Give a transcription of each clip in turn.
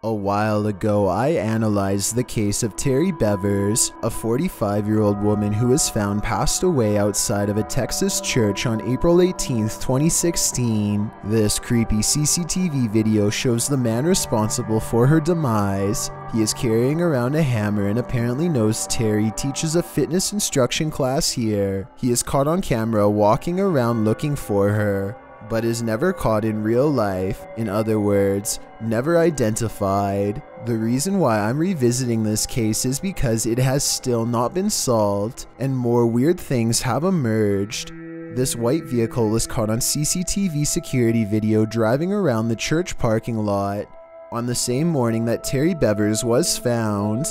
A while ago, I analyzed the case of Terry Bevers, a 45-year-old woman who was found passed away outside of a Texas church on April 18, 2016. This creepy CCTV video shows the man responsible for her demise. He is carrying around a hammer and apparently knows Terry teaches a fitness instruction class here. He is caught on camera walking around looking for her, but is never caught in real life. In other words, never identified. The reason why I'm revisiting this case is because it has still not been solved, and more weird things have emerged. This white vehicle was caught on CCTV security video driving around the church parking lot on the same morning that Terry Bevers was found.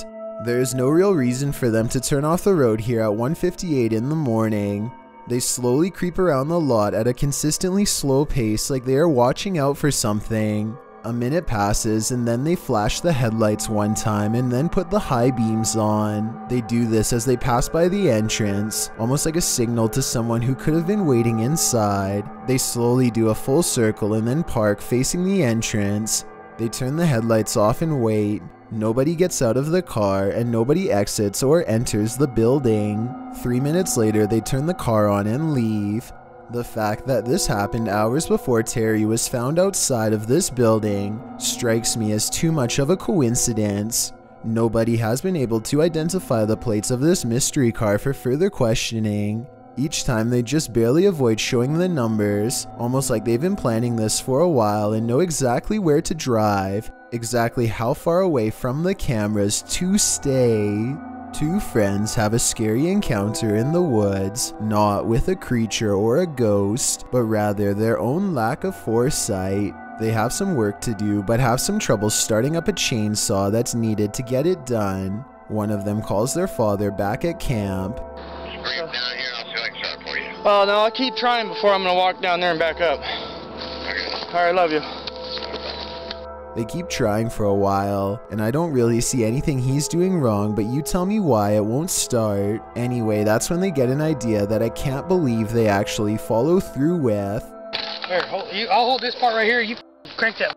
There is no real reason for them to turn off the road here at 1:58 in the morning. They slowly creep around the lot at a consistently slow pace like they are watching out for something. A minute passes and then they flash the headlights one time and then put the high beams on. They do this as they pass by the entrance, almost like a signal to someone who could have been waiting inside. They slowly do a full circle and then park facing the entrance. They turn the headlights off and wait. Nobody gets out of the car and nobody exits or enters the building. 3 minutes later, they turn the car on and leave. The fact that this happened hours before Terry was found outside of this building strikes me as too much of a coincidence. Nobody has been able to identify the plates of this mystery car for further questioning. Each time they just barely avoid showing the numbers, almost like they've been planning this for a while and know exactly where to drive, exactly how far away from the cameras to stay. Two friends have a scary encounter in the woods, not with a creature or a ghost, but rather their own lack of foresight. They have some work to do, but have some trouble starting up a chainsaw that's needed to get it done. One of them calls their father back at camp. Oh, no, I'll keep trying before I'm going to walk down there and back up. Okay. Alright, love you. They keep trying for a while, and I don't really see anything he's doing wrong, but you tell me why it won't start. Anyway, that's when they get an idea that I can't believe they actually follow through with. Here, I'll hold this part right here, you crank that.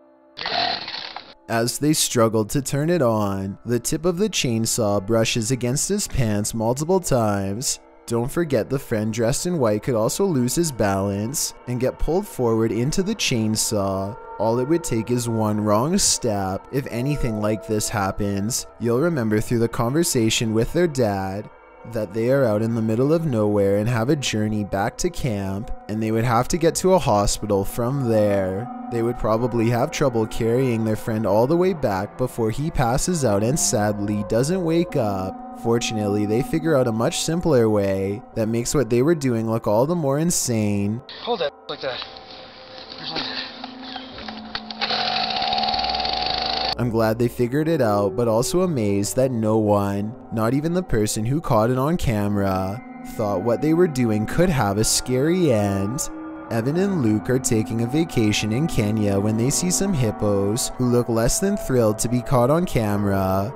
As they struggle to turn it on, the tip of the chainsaw brushes against his pants multiple times. Don't forget the friend dressed in white could also lose his balance and get pulled forward into the chainsaw. All it would take is one wrong step. If anything like this happens, you'll remember through the conversation with their dad that they are out in the middle of nowhere and have a journey back to camp, and they would have to get to a hospital from there. They would probably have trouble carrying their friend all the way back before he passes out and sadly doesn't wake up. Fortunately, they figure out a much simpler way that makes what they were doing look all the more insane. Hold that like that. Just like that. I'm glad they figured it out, but also amazed that no one, not even the person who caught it on camera, thought what they were doing could have a scary end. Evan and Luke are taking a vacation in Kenya when they see some hippos who look less than thrilled to be caught on camera.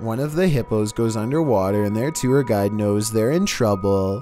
One of the hippos goes underwater and their tour guide knows they're in trouble.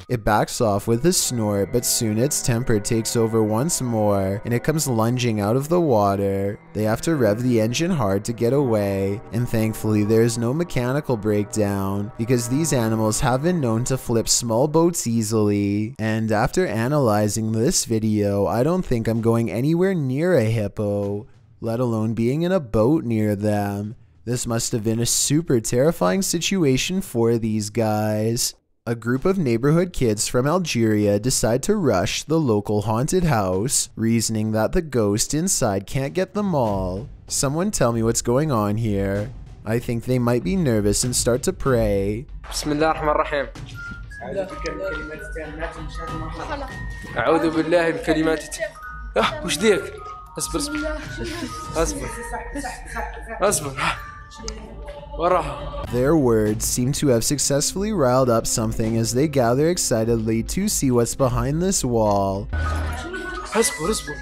It backs off with a snort, but soon its temper takes over once more, and it comes lunging out of the water. They have to rev the engine hard to get away, and thankfully there is no mechanical breakdown, because these animals have been known to flip small boats easily. And after analyzing this video, I don't think I'm going anywhere near a hippo, let alone being in a boat near them. This must have been a super terrifying situation for these guys. A group of neighborhood kids from Algeria decide to rush the local haunted house, reasoning that the ghost inside can't get them all. Someone tell me what's going on here. I think they might be nervous and start to pray. Bismillahirrahmanirrahim. أعوذ بالله بكلمات وش ذيك؟ اصبر اصبر اصبر اصبر وراها. Their words seem to have successfully riled up something as they gather excitedly to see what's behind this wall. اصبر اصبر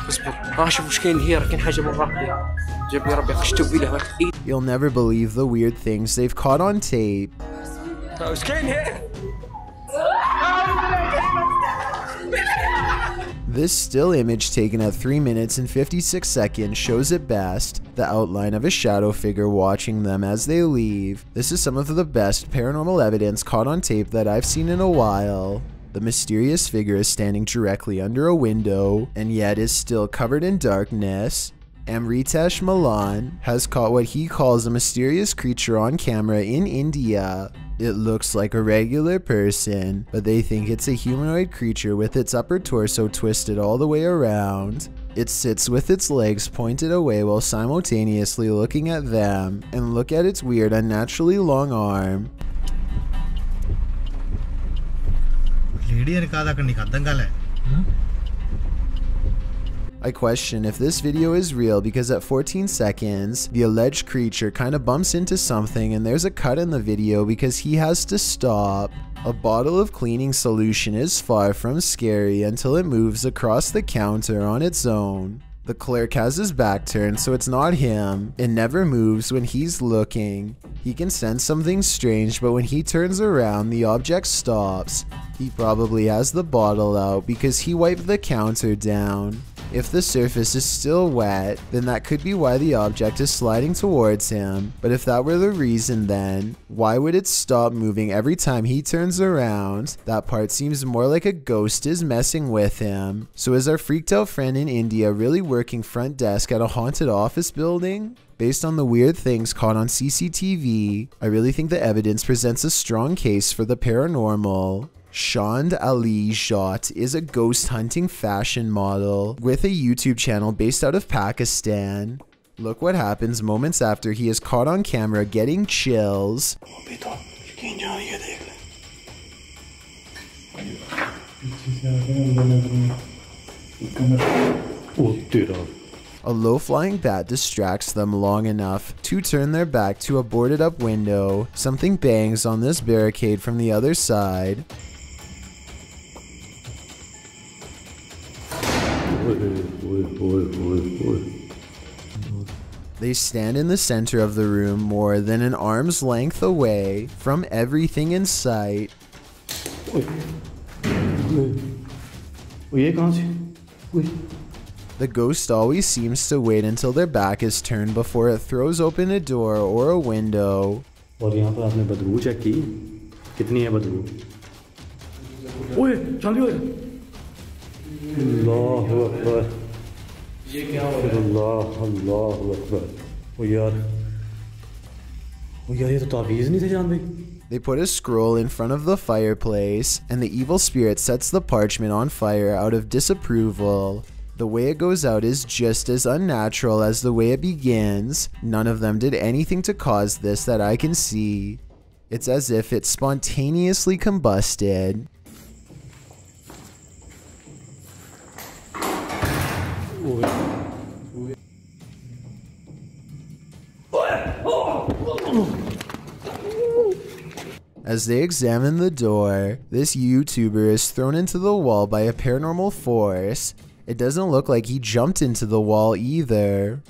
اصبر. شوف وش كاين هي، راه كاين حاجة مرة واحدة. جاب لي ربي قشتو بيه واحد. You'll never believe the weird things they've caught on tape. وش كاين هي؟ This still image taken at 3 minutes and 56 seconds shows at best the outline of a shadow figure watching them as they leave. This is some of the best paranormal evidence caught on tape that I've seen in a while. The mysterious figure is standing directly under a window and yet is still covered in darkness. Amritesh Malan has caught what he calls a mysterious creature on camera in India. It looks like a regular person, but they think it's a humanoid creature with its upper torso twisted all the way around. It sits with its legs pointed away while simultaneously looking at them, and look at its weird unnaturally long arm. I question if this video is real because at 14 seconds, the alleged creature kinda bumps into something and there's a cut in the video because he has to stop. A bottle of cleaning solution is far from scary until it moves across the counter on its own. The clerk has his back turned, so it's not him. It never moves when he's looking. He can sense something strange, but when he turns around, the object stops. He probably has the bottle out because he wiped the counter down. If the surface is still wet, then that could be why the object is sliding towards him. But if that were the reason, then why would it stop moving every time he turns around? That part seems more like a ghost is messing with him. So is our freaked out friend in India really working front desk at a haunted office building? Based on the weird things caught on CCTV, I really think the evidence presents a strong case for the paranormal. Shand Ali Jat is a ghost hunting fashion model with a YouTube channel based out of Pakistan. Look what happens moments after he is caught on camera getting chills. A low-flying bat distracts them long enough to turn their back to a boarded-up window. Something bangs on this barricade from the other side. They stand in the center of the room more than an arm's length away from everything in sight. The ghost always seems to wait until their back is turned before it throws open a door or a window. और यहाँ पर आपने बदबू check की? कितनी है बदबू? ओए, चालू है। अल्लाह अकबर। ये क्या हो रहा है? अल्लाह अकबर। ओ यार ये तो ताबीज़ नहीं थे जान भाई। They put a scroll in front of the fireplace, and the evil spirit sets the parchment on fire out of disapproval. The way it goes out is just as unnatural as the way it begins. None of them did anything to cause this that I can see. It's as if it spontaneously combusted. As they examine the door, this YouTuber is thrown into the wall by a paranormal force. It doesn't look like he jumped into the wall either.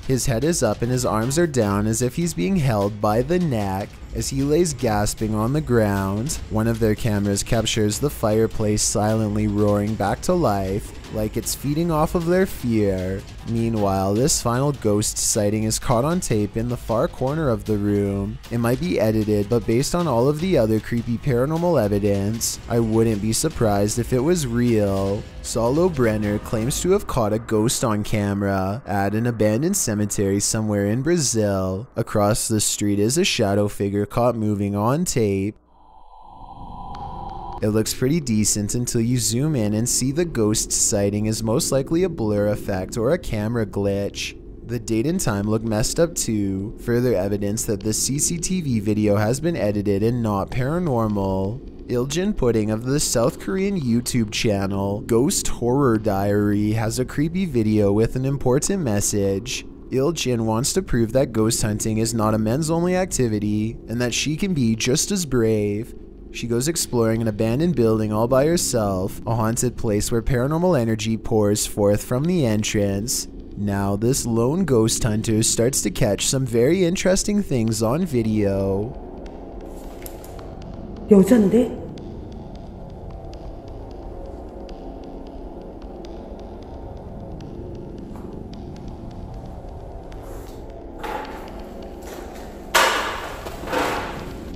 His head is up and his arms are down as if he's being held by the neck. As he lays gasping on the ground, one of their cameras captures the fireplace silently roaring back to life, like it's feeding off of their fear. Meanwhile, this final ghost sighting is caught on tape in the far corner of the room. It might be edited, but based on all of the other creepy paranormal evidence, I wouldn't be surprised if it was real. Saulo Brenner claims to have caught a ghost on camera at an abandoned cemetery somewhere in Brazil. Across the street is a shadow figure caught moving on tape. It looks pretty decent until you zoom in and see the ghost sighting is most likely a blur effect or a camera glitch. The date and time look messed up too, further evidence that this CCTV video has been edited and not paranormal. Iljin Pudding of the South Korean YouTube channel Ghost Horror Diary has a creepy video with an important message. Iljin wants to prove that ghost hunting is not a men's only activity and that she can be just as brave. She goes exploring an abandoned building all by herself, a haunted place where paranormal energy pours forth from the entrance. Now this lone ghost hunter starts to catch some very interesting things on video. 여잔데?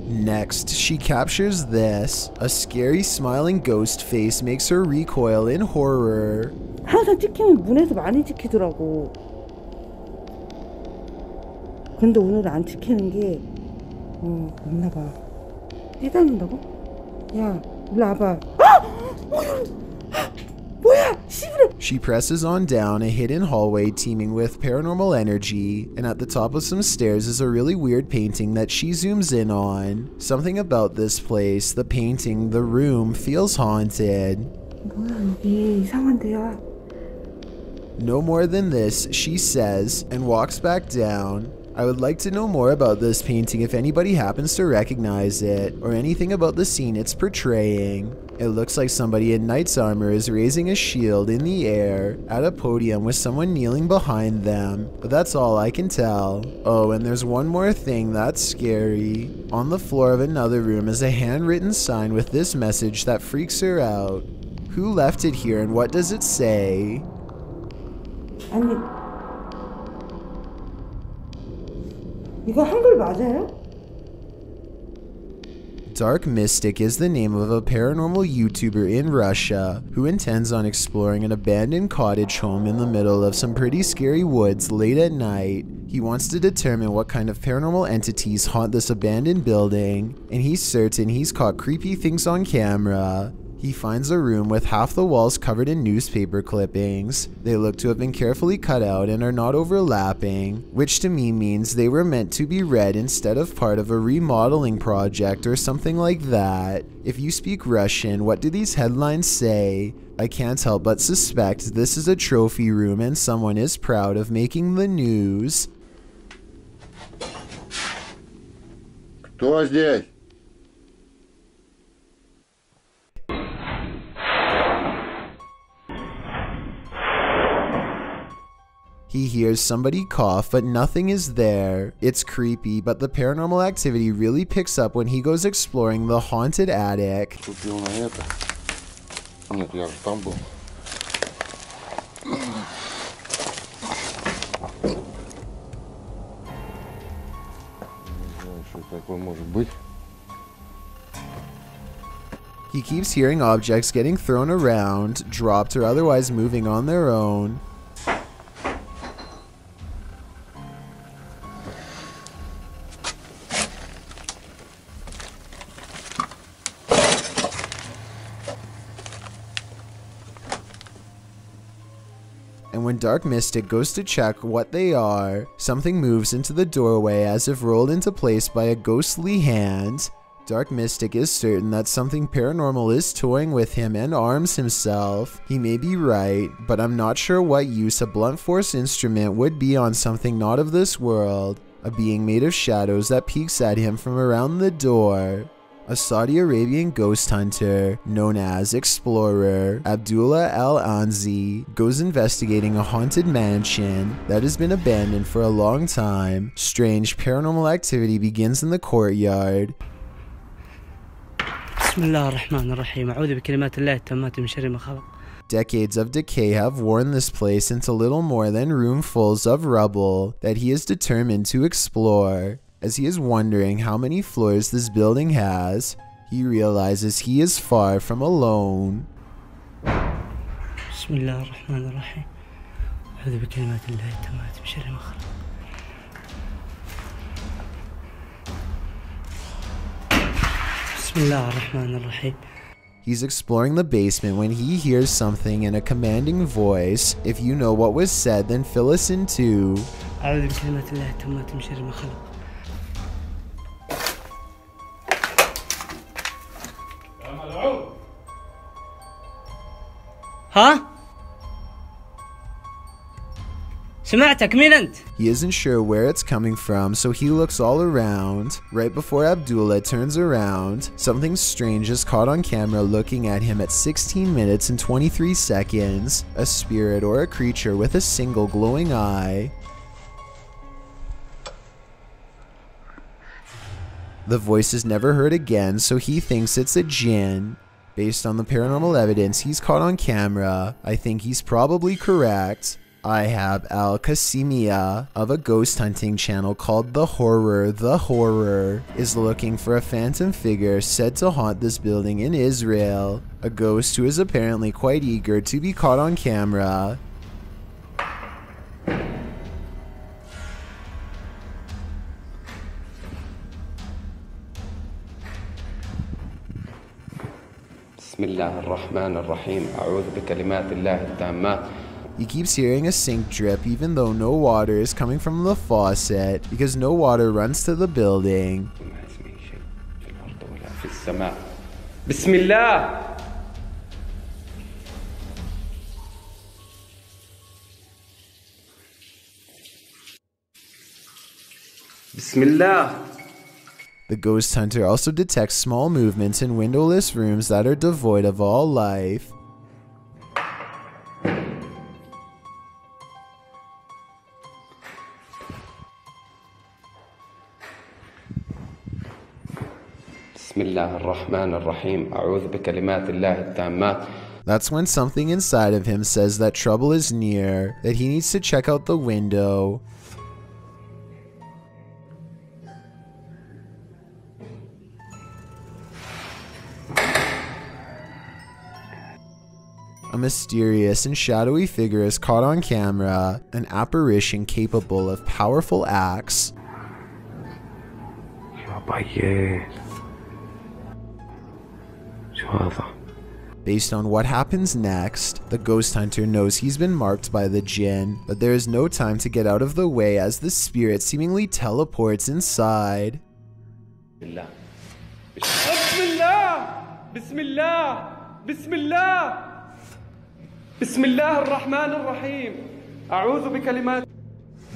Next, she captures this. A scary smiling ghost face makes her recoil in horror. 항상 찍히면 문에서 많이 찍히더라고. 근데 오늘은 안 찍히는 게 없나 봐. 뛰다닌다고? 야, 일로 와봐. 뭐야? 씨부레. She presses on down a hidden hallway teeming with paranormal energy, and at the top of some stairs is a really weird painting that she zooms in on. Something about this place, the painting, the room, feels haunted. 뭐야 이게 이상한데요? No more than this, she says, and walks back down. I would like to know more about this painting if anybody happens to recognize it, or anything about the scene it's portraying. It looks like somebody in knight's armor is raising a shield in the air at a podium with someone kneeling behind them, but that's all I can tell. Oh, and there's one more thing that's scary. On the floor of another room is a handwritten sign with this message that freaks her out. Who left it here and what does it say? 아니 이거 한글 맞아요? Dark Mystic is the name of a paranormal YouTuber in Russia who intends on exploring an abandoned cottage home in the middle of some pretty scary woods late at night. He wants to determine what kind of paranormal entities haunt this abandoned building, and he's certain he's caught creepy things on camera. He finds a room with half the walls covered in newspaper clippings. They look to have been carefully cut out and are not overlapping, which to me means they were meant to be read instead of part of a remodeling project or something like that. If you speak Russian, what do these headlines say? I can't help but suspect this is a trophy room and someone is proud of making the news. Кто здесь? He hears somebody cough, but nothing is there. It's creepy, but the paranormal activity really picks up when he goes exploring the haunted attic. Купил на это. Нет, я же там был. Не знаю, что такое может быть. He keeps hearing objects getting thrown around, dropped, or otherwise moving on their own. And when Dark Mystic goes to check what they are, something moves into the doorway as if rolled into place by a ghostly hand. Dark Mystic is certain that something paranormal is toying with him and arms himself. He may be right, but I'm not sure what use a blunt force instrument would be on something not of this world. A being made of shadows that peeks at him from around the door. A Saudi Arabian ghost hunter, known as Explorer Abdullah Al-Anzi, goes investigating a haunted mansion that has been abandoned for a long time. Strange paranormal activity begins in the courtyard. بسم الله الرحمن الرحيم أعوذ بكلمات الله التامات من شر ما خلق. Decades of decay have worn this place into little more than roomfuls of rubble that he is determined to explore. As he is wondering how many floors this building has, he realizes he is far from alone. بسم الله الرحمن الرحيم أعوذ بكلمات الله التامات من شر ما خلق. بسم الله الرحمن الرحيم. He's exploring the basement when he hears something in a commanding voice. If you know what was said, then fill us in too. أعوذ بكلمات الله التامات من شر ما خلق. ها؟ سمعتك مين أنت؟ He isn't sure where it's coming from, so he looks all around. Right before Abdullah turns around, something strange is caught on camera looking at him at 16 minutes and 23 seconds. A spirit or a creature with a single glowing eye. The voice is never heard again, so he thinks it's a jinn. Based on the paranormal evidence he's caught on camera, I think he's probably correct. Ihab Al-Qasimiyah of a ghost hunting channel called The Horror is looking for a phantom figure said to haunt this building in Israel. A ghost who is apparently quite eager to be caught on camera. بسم الله الرحمن الرحيم أعوذ بكلمات الله التامات. He keeps hearing a sink drip even though no water is coming from the faucet because no water runs to the building. بسم الله. بسم الله. The ghost hunter also detects small movements in windowless rooms that are devoid of all life. بسم الله الرحمن الرحيم أعوذ بكلمات الله التامات. That's when something inside of him says that trouble is near, that he needs to check out the window. A mysterious and shadowy figure is caught on camera, an apparition capable of powerful acts. Based on what happens next, the ghost hunter knows he's been marked by the jinn, but there is no time to get out of the way as the spirit seemingly teleports inside. بسم الله بسم الله بسم الله بسم الله الرحمن الرحيم أعوذ بكلمات.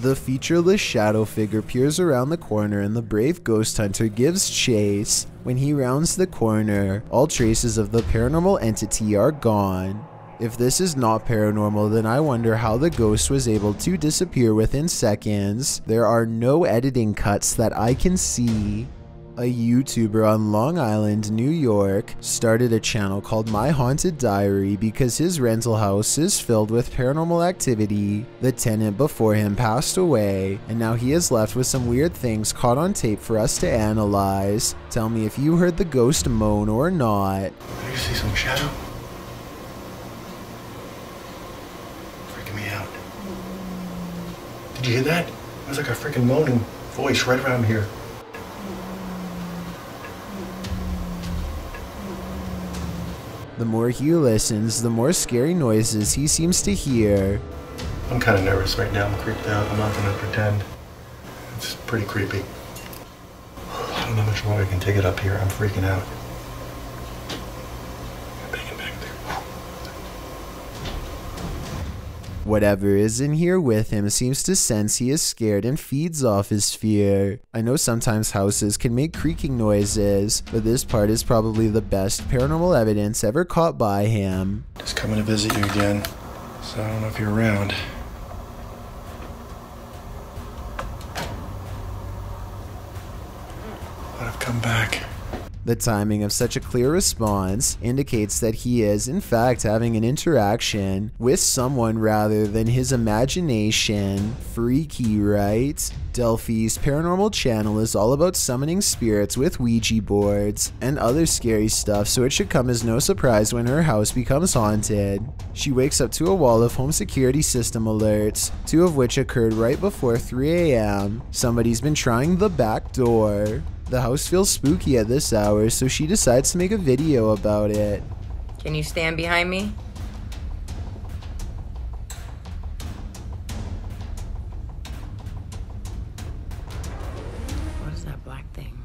The featureless shadow figure peers around the corner and the brave ghost hunter gives chase. When he rounds the corner, all traces of the paranormal entity are gone. If this is not paranormal, then I wonder how the ghost was able to disappear within seconds. There are no editing cuts that I can see. A YouTuber on Long Island, New York, started a channel called My Haunted Diary because his rental house is filled with paranormal activity. The tenant before him passed away, and now he is left with some weird things caught on tape for us to analyze. Tell me if you heard the ghost moan or not. Did you see some shadow? Freaking me out. Did you hear that? It was like a freaking moaning voice right around here. The more he listens, the more scary noises he seems to hear. I'm kind of nervous right now. I'm creeped out. I'm not going to pretend. It's pretty creepy. I don't know how much longer I can take it up here. I'm freaking out. Banging back there. Whatever is in here with him seems to sense he is scared and feeds off his fear. I know sometimes houses can make creaking noises, but this part is probably the best paranormal evidence ever caught by him. Just coming to visit you again, so I don't know if you're around. But I've come back. The timing of such a clear response indicates that he is, in fact, having an interaction with someone rather than his imagination. Freaky, right? Delphi's paranormal channel is all about summoning spirits with Ouija boards and other scary stuff, so it should come as no surprise when her house becomes haunted. She wakes up to a wall of home security system alerts, 2 of which occurred right before 3 a.m. Somebody's been trying the back door. The house feels spooky at this hour, so she decides to make a video about it. Can you stand behind me? What is that black thing?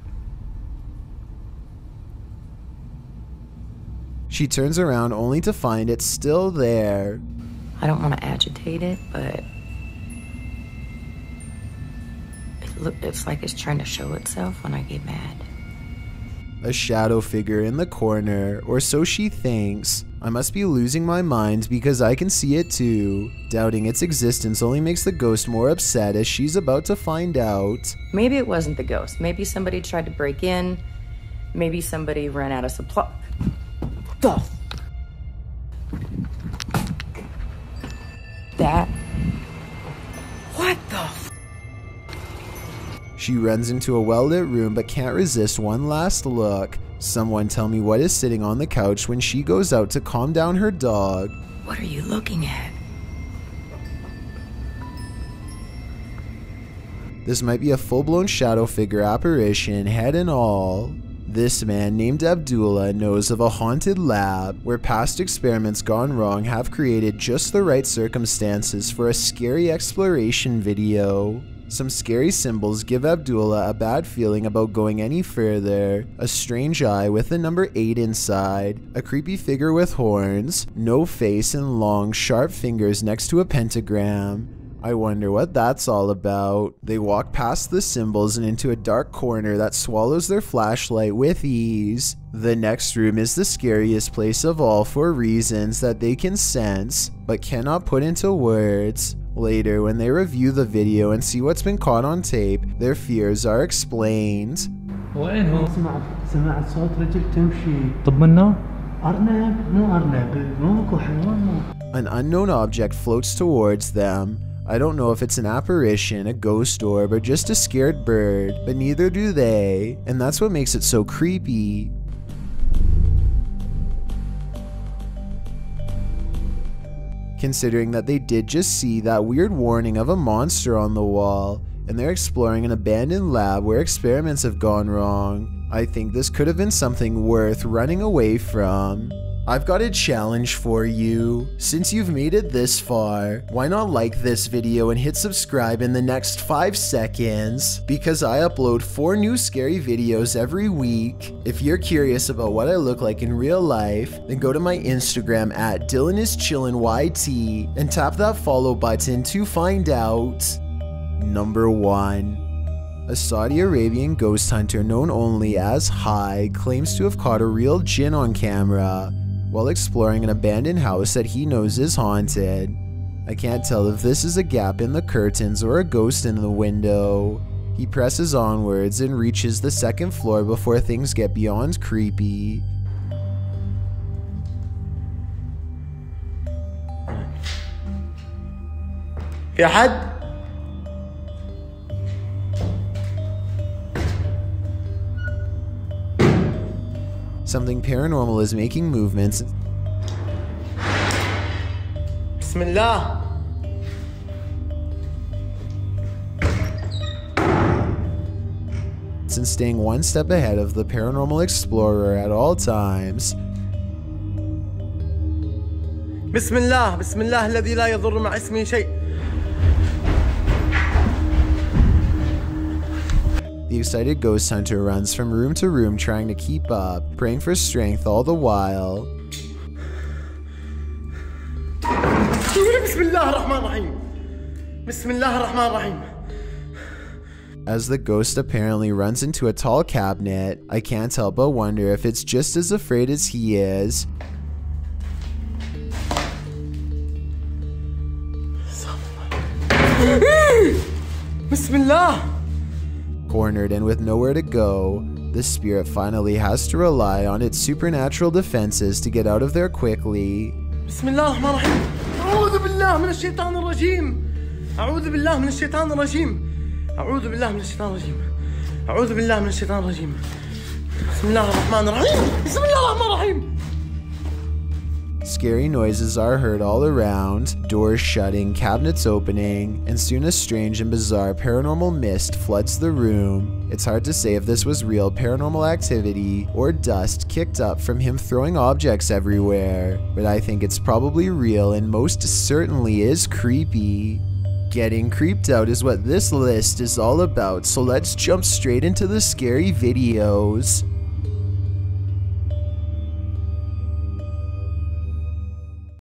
She turns around only to find it still there. I don't want to agitate it, but it's like it's trying to show itself when I get mad. A shadow figure in the corner, or so she thinks. I must be losing my mind because I can see it too. Doubting its existence only makes the ghost more upset as she's about to find out. Maybe it wasn't the ghost. Maybe somebody tried to break in. Maybe somebody ran out of supply. That? What the? She runs into a well-lit room but can't resist one last look. Someone tell me what is sitting on the couch when she goes out to calm down her dog. What are you looking at? This might be a full-blown shadow figure apparition, head and all. This man named Abdullah knows of a haunted lab where past experiments gone wrong have created just the right circumstances for a scary exploration video. Some scary symbols give Abdullah a bad feeling about going any further. A strange eye with the number 8 inside, a creepy figure with horns, no face and long, sharp fingers next to a pentagram. I wonder what that's all about. They walk past the symbols and into a dark corner that swallows their flashlight with ease. The next room is the scariest place of all for reasons that they can sense, but cannot put into words. Later, when they review the video and see what's been caught on tape, their fears are explained. وين هو؟ سمعت صوت رجل تمشي. طب منه؟ أرنب مو أرنب مو حيوان مو. An unknown object floats towards them. I don't know if it's an apparition, a ghost orb, or just a scared bird, but neither do they, and that's what makes it so creepy. Considering that they did just see that weird warning of a monster on the wall, and they're exploring an abandoned lab where experiments have gone wrong, I think this could have been something worth running away from. I've got a challenge for you. Since you've made it this far, why not like this video and hit subscribe in the next 5 seconds? Because I upload 4 new scary videos every week. If you're curious about what I look like in real life, then go to my Instagram at DylanIsChillinYT and tap that follow button to find out. Number 1. A Saudi Arabian ghost hunter known only as Hai claims to have caught a real jinn on camera while exploring an abandoned house that he knows is haunted. I can't tell if this is a gap in the curtains or a ghost in the window. He presses onwards and reaches the 2nd floor before things get beyond creepy. في أحد؟ Something paranormal is making movements. بسم الله. And staying one step ahead of the paranormal explorer at all times. بسم الله بسم الله الذي لا يضر مع اسمه شيء. The excited ghost hunter runs from room to room trying to keep up, praying for strength all the while. بسم الله الرحمن الرحيم. بسم الله الرحمن الرحيم. As the ghost apparently runs into a tall cabinet, I can't help but wonder if it's just as afraid as he is. بسم الله. Cornered and with nowhere to go, the spirit finally has to rely on its supernatural defenses to get out of there quickly. بسم الله الرحمن الرحيم. أعوذ بالله من الشيطان الرجيم. أعوذ بالله من الشيطان الرجيم. أعوذ بالله من الشيطان الرجيم. أعوذ بالله من الشيطان الرجيم. بسم الله الرحمن الرحيم. بسم الله الرحمن الرحيم. Scary noises are heard all around, doors shutting, cabinets opening, and soon a strange and bizarre paranormal mist floods the room. It's hard to say if this was real paranormal activity or dust kicked up from him throwing objects everywhere, but I think it's probably real and most certainly is creepy. Getting creeped out is what this list is all about, so let's jump straight into the scary videos.